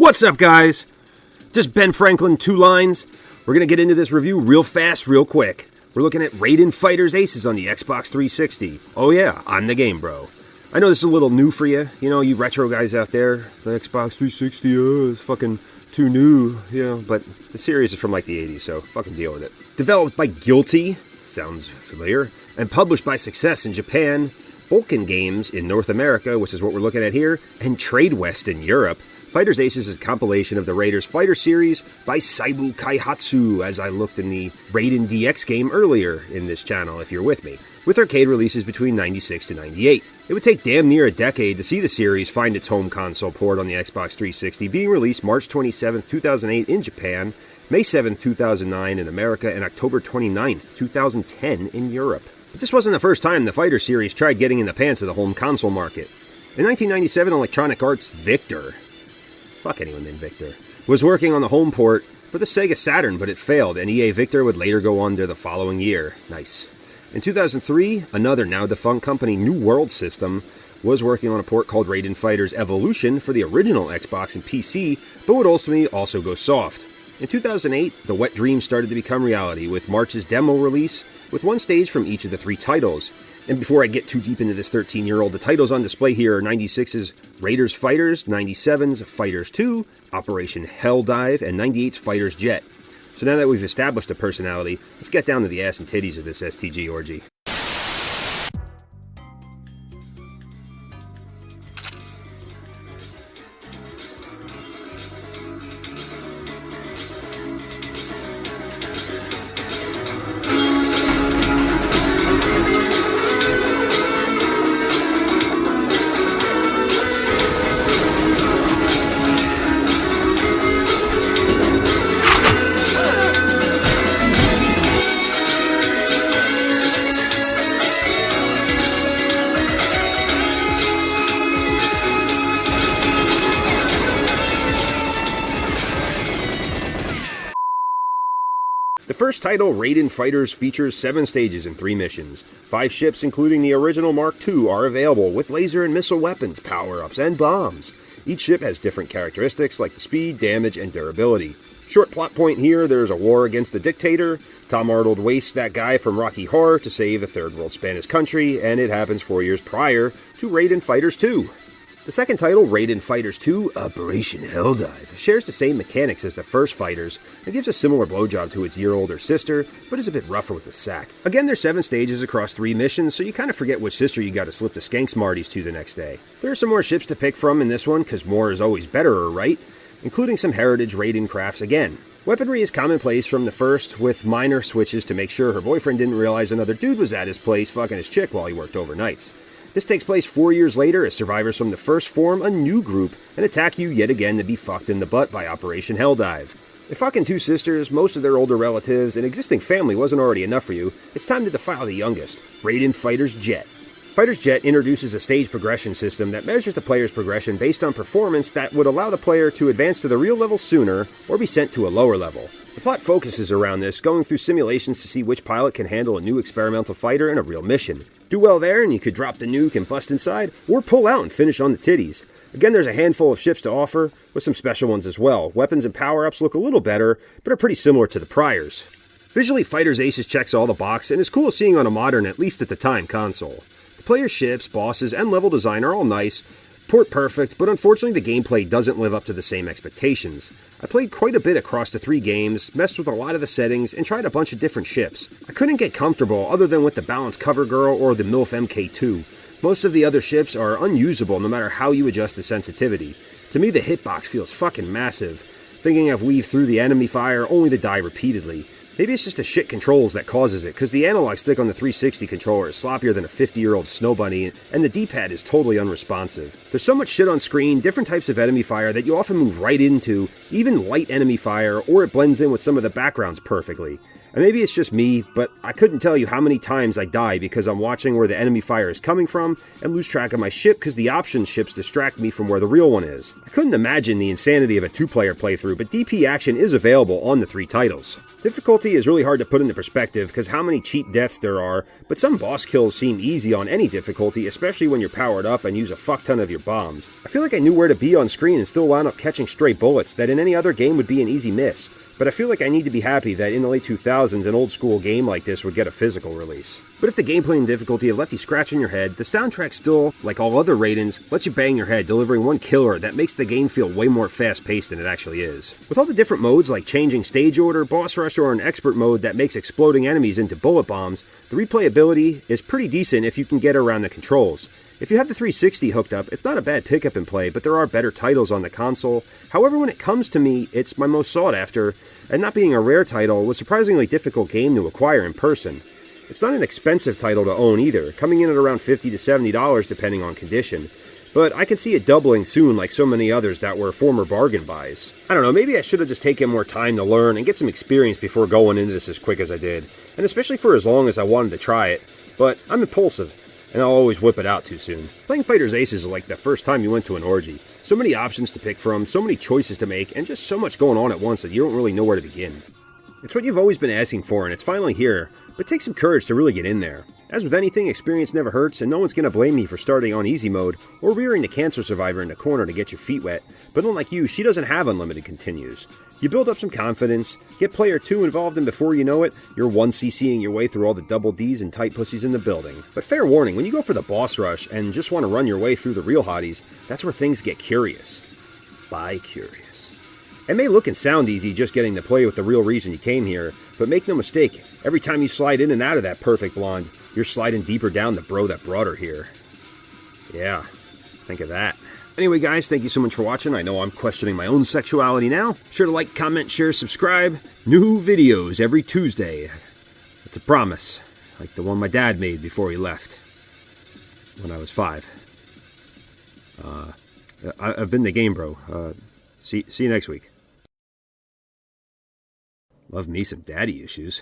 What's up, guys? Just Ben Franklin, 2 lines. We're going to get into this review real fast, real quick. We're looking at Raiden Fighters Aces on the Xbox 360. Oh yeah, I'm the game bro. I know this is a little new for you. You know, you retro guys out there. The Xbox 360, it's fucking too new. You know, but the series is from like the 80s, so fucking deal with it. Developed by Guilty, sounds familiar, and published by Success in Japan, Vulcan Games in North America, which is what we're looking at here, and Trade West in Europe. Fighters Aces is a compilation of the Raiders Fighter series by Saibu Kaihatsu, as I looked in the Raiden DX game earlier in this channel, if you're with me, with arcade releases between 96 to 98. It would take damn near a decade to see the series find its home console port on the Xbox 360, being released March 27, 2008 in Japan, May 7, 2009 in America, and October 29, 2010 in Europe. But this wasn't the first time the Fighter series tried getting in the pants of the home console market. In 1997, Electronic Arts' Victor, fuck anyone named Victor, was working on the home port for the Sega Saturn, but it failed, and EA Victor would later go under the following year. Nice. In 2003, another now-defunct company, New World System, was working on a port called Raiden Fighters Evolution for the original Xbox and PC, but would ultimately also go soft. In 2008, the wet dream started to become reality, with March's demo release, with one stage from each of the 3 titles. And before I get too deep into this 13-year-old, the titles on display here are 96's Raiders Fighters, 97's Fighters 2, Operation Helldive, and 98's Fighters Jet. So now that we've established a personality, let's get down to the ass and titties of this STG orgy. The first title, Raiden Fighters, features 7 stages and 3 missions. 5 ships, including the original Mark II, are available with laser and missile weapons, power-ups, and bombs. Each ship has different characteristics like the speed, damage, and durability. Short plot point here, there's a war against a dictator. Tom Arnold wastes that guy from Rocky Horror to save a third world Spanish country, and it happens 4 years prior to Raiden Fighters 2. The second title, Raiden Fighters 2, Operation Helldive, shares the same mechanics as the first Fighters and gives a similar blowjob to its year-older sister, but is a bit rougher with the sack. Again, there's 7 stages across 3 missions, so you kind of forget which sister you gotta slip the skank smarties to the next day. There are some more ships to pick from in this one, cause more is always better, right? Including some heritage Raiden crafts again. Weaponry is commonplace from the first, with minor switches to make sure her boyfriend didn't realize another dude was at his place fucking his chick while he worked overnights. This takes place 4 years later as survivors from the first form a new group and attack you yet again to be fucked in the butt by Operation Helldive. If fucking 2 sisters, most of their older relatives, and existing family wasn't already enough for you, it's time to defile the youngest, Raiden Fighters Jet. Fighters Jet introduces a stage progression system that measures the player's progression based on performance that would allow the player to advance to the real level sooner or be sent to a lower level. The plot focuses around this, going through simulations to see which pilot can handle a new experimental fighter in a real mission. Do well there and you could drop the nuke and bust inside, or pull out and finish on the titties. Again, there's a handful of ships to offer, with some special ones as well. Weapons and power-ups look a little better, but are pretty similar to the priors. Visually, Fighters Aces checks all the boxes and is cool seeing on a modern, at least at the time, console. The player's ships, bosses, and level design are all nice, port perfect, but unfortunately the gameplay doesn't live up to the same expectations. I played quite a bit across the 3 games, messed with a lot of the settings, and tried a bunch of different ships. I couldn't get comfortable other than with the balanced cover girl or the MILF MK2. Most of the other ships are unusable no matter how you adjust the sensitivity. To me the hitbox feels fucking massive, thinking I've weaved through the enemy fire only to die repeatedly. Maybe it's just the shit controls that causes it, because the analog stick on the 360 controller is sloppier than a 50-year-old snow bunny, and the D-pad is totally unresponsive. There's so much shit on screen, different types of enemy fire, that you often move right into, even light enemy fire, or it blends in with some of the backgrounds perfectly. And maybe it's just me, but I couldn't tell you how many times I die because I'm watching where the enemy fire is coming from, and lose track of my ship because the options ships distract me from where the real one is. I couldn't imagine the insanity of a 2-player playthrough, but DP action is available on the 3 titles. Difficulty is really hard to put into perspective because how many cheap deaths there are, but some boss kills seem easy on any difficulty, especially when you're powered up and use a fuck ton of your bombs. I feel like I knew where to be on screen and still wound up catching stray bullets that in any other game would be an easy miss, but I feel like I need to be happy that in the late 2000s an old school game like this would get a physical release. But if the gameplay and difficulty have left you scratching your head, the soundtrack still, like all other Raidens, lets you bang your head, delivering one killer that makes the game feel way more fast-paced than it actually is. With all the different modes like changing stage order, boss rush, or an expert mode that makes exploding enemies into bullet bombs, the replayability is pretty decent if you can get around the controls. If you have the 360 hooked up, it's not a bad pickup and play, but there are better titles on the console. However, when it comes to me, it's my most sought after, and not being a rare title, was a surprisingly difficult game to acquire in person. It's not an expensive title to own either, coming in at around $50 to $70 depending on condition. But I can see it doubling soon like so many others that were former bargain buys. I don't know, maybe I should have just taken more time to learn and get some experience before going into this as quick as I did. And especially for as long as I wanted to try it. But I'm impulsive, and I'll always whip it out too soon. Playing Fighter's Aces is like the first time you went to an orgy. So many options to pick from, so many choices to make, and just so much going on at once that you don't really know where to begin. It's what you've always been asking for, and it's finally here, but take some courage to really get in there. As with anything, experience never hurts, and no one's going to blame me for starting on easy mode or rearing the cancer survivor in the corner to get your feet wet, but unlike you, she doesn't have unlimited continues. You build up some confidence, get player 2 involved, and before you know it, you're 1cc'ing your way through all the double Ds and tight pussies in the building. But fair warning, when you go for the boss rush and just want to run your way through the real hotties, that's where things get curious. Bi-curious. It may look and sound easy just getting to play with the real reason you came here, but make no mistake, every time you slide in and out of that perfect blonde, you're sliding deeper down the bro that brought her here. Yeah, think of that. Anyway guys, thank you so much for watching. I know I'm questioning my own sexuality now. Sure to like, comment, share, subscribe. New videos every Tuesday. It's a promise, like the one my dad made before he left when I was 5. I've been the Game Bro. See you next week. Love me some daddy issues.